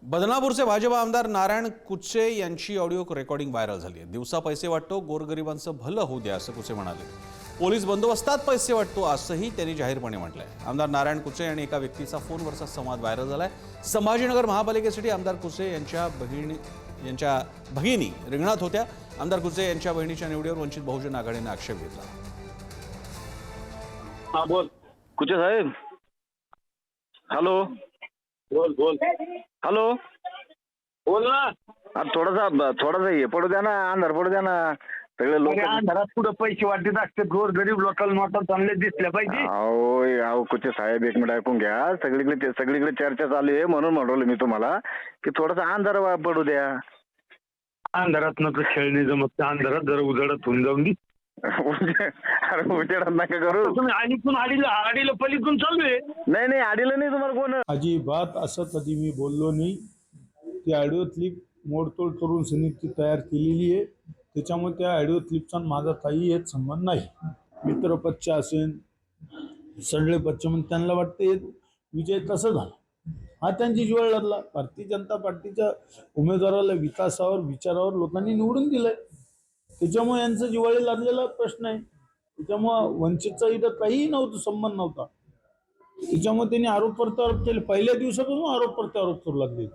बदनापूरचे भाजप आमदार नारायण कुचे यांची audio recording viral झाली आहे। दिवसा पैसे वाटतो, गोरगरिबांचं भलं होऊ द्या असं कुचे म्हणाले। पोलीस बंदोबस्तात पैसे वाटतो असंही त्यांनी जाहीरपणे म्हटलंय। आमदार नारायण कुचे आणि एका व्यक्तीचा फोनवरचा संवाद व्हायरल झालाय। संभाजीनगर महापालिकेसाठी आमदार कुचे यांच्या भगिनी रिंगणात होत्या। आमदार कुचे यांच्या बहिणीच्या निवडीवर वंचित बहुजन आघाडीने आक्षेप घेतला। हाँ बोल कुचे साहेब, हॅलो बोल बोल हॅलो, बोल ना। अब थोडासा हे पडू द्या ना, अंधार पडू द्या ना। सगळे लोक घरात कुठं पैसे वाटत असते, गोर गरीब लोकांना नोटा चांगले दिसल्या पाहिजे। अहो कुचे साहेब, एक मिनिट ऐकून घ्या। सगळीकडे चर्चा चालू आहे, म्हणून म्हणलो मी तुम्हाला की थोडासा अंधार पडू द्या। अंधारात न खेळणे जमत, अंधारात जरा उजाडत होऊन जाऊन दी। अरे उजेडात नका करू। तुम्ही अलीकून आडीला पलीकडून चालू आहे। नाही आडीलं नाही तुम्हाला कोण। अजिबात असं कधी मी बोललो नाही। ती ऑडिओ क्लिप मोडतोड करून समिती तयार केलेली आहे, त्याच्यामुळे त्या ऑडिओ क्लिपचा माझा काही एक संबंध नाही। मित्रपक्ष असेल, सगळे पक्ष म्हणून त्यांना वाटते विजय तसं झाला, हा त्यांची ज्वळ लढला। भारतीय जनता पार्टीच्या उमेदवाराला विकासावर विचारावर लोकांनी निवडून दिलंय, त्याच्यामुळे यांचं जिव्हाळी लागलेला प्रश्न आहे। त्याच्यामुळे वंचितचा इथं काहीही नव्हतं, संबंध नव्हता। त्याच्यामुळे त्यांनी आरोप प्रत्यारोप केले, पहिल्या दिवसापासून आरोप प्रत्यारोप करू लागले।